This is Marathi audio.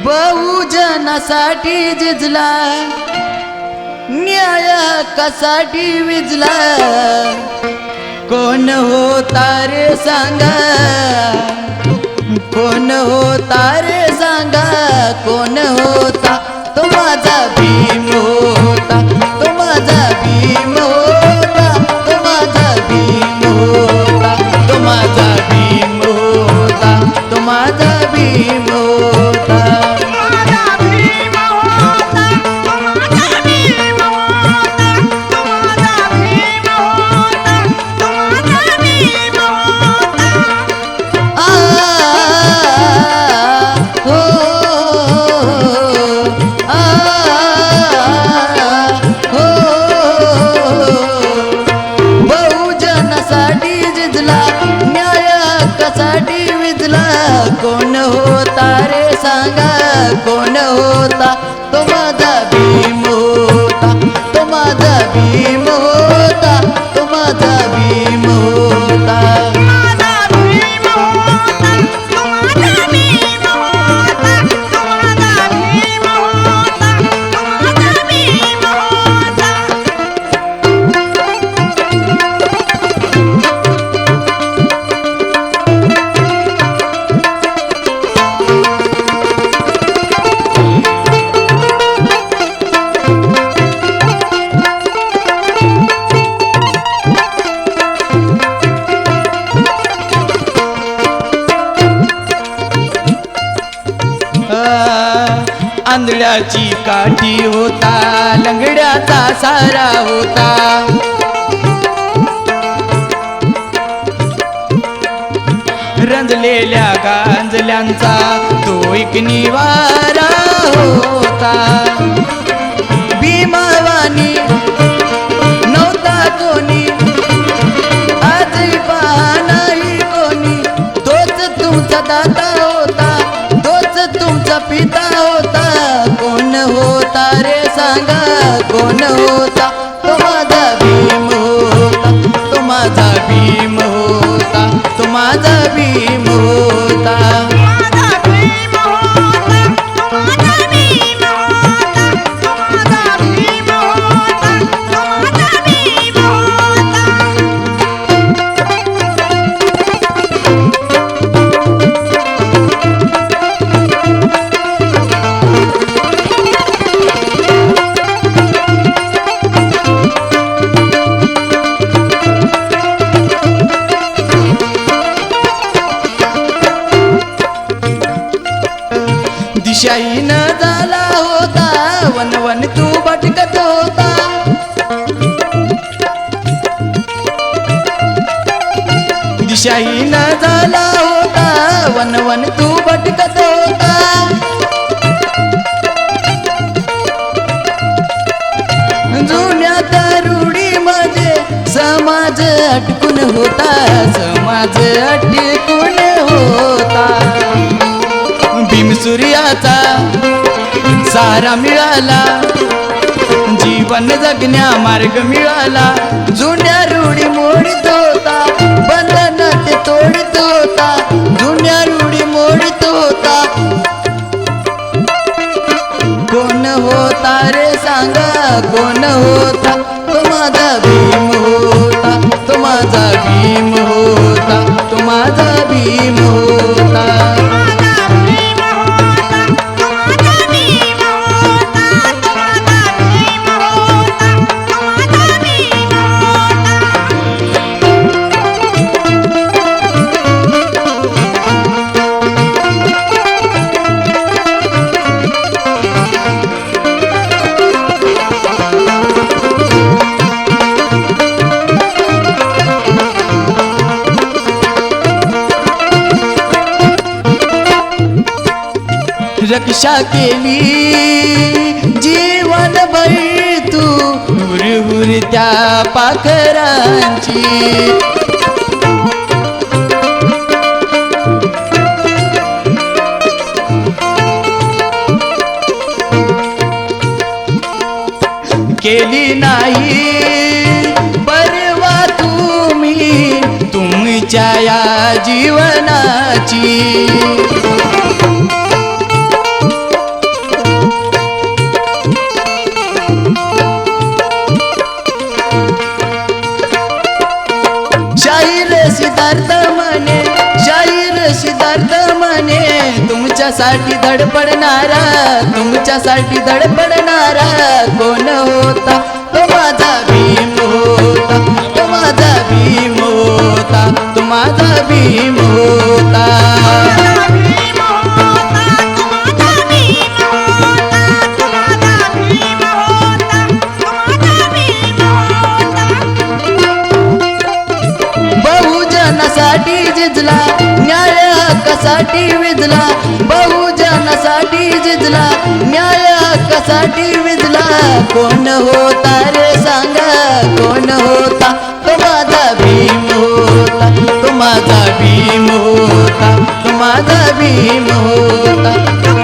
बहुजनासाठी झिजला, न्याय हक्कासाठी विजला, कोण होता रे सांगा, कोण होता रे सांगा, कोण होता? तो माझा भीम होता, तो माझा भीम होता, तो माझा भीम होता, तो माझा भीम होता, तो माझा भीम होता. कोण होता रे सांगा, कोण होता? तो माझा भीम होता, तो माझा भीम होता, तो माझा भीम होता. आंधळ्याची काठी होता, लंगड्याचा सारा होता, रंजलेल्या गांजल्यांचा तो एक निवारा होता. भीमावानी नव्हता कोणी, आजही पहा नाही कोणी, तोच तुमचा दाता होता, तोच तुमचा पिता होता. कोण होता रे सांगा, कोण होता? तो माझा भीम होता, तो माझा भीम होता, तो माझा भीम होता. दिशाहीन झाला होता, वनवन तू भटकत होता, दिशाहीन झाला होता, वनवन तू भटकत होता. जुन्या रूढीमध्ये समाज अटकून होता, समाज अटकून होता. भीमसूर्याचा सारा मिळाला, जीवन जगण्या मार्ग मिळाला. जुन्या रूढी मोडीत होता, बंधन ते तोडीत होता, जुन्या रूढी मोडीत होता. कोण होता रे सांगा, कोण होता? तो माझा भीम होता, तो माझा भीम होता, तो माझा भीम होता. रक्षा केली जीवन भर तू, हुरहुर त्या पाखरांची. केली नाही परवा तुम्ही तुमच्या या जीवनाची. शाहीर सिद्धार्थ म्हणे, शाहीर सिद्धार्थ म्हणे, तुमच्यासाठी धडपडणारा, तुमच्यासाठी धडपडणारा कोण होता? तो माझा भीम होता, तो माझा भीम होता, तो माझा भीम होता. बहुजनासाठी झिजला, न्याय हक्कासाठी विजला, बहुजनासाठी झिजला, न्याय हक्कासाठी विजला. कोण होता रे सांगा, कोण होता? तो माझा भीम होता, तो माझा भीम होता, तो माझा भीम होता.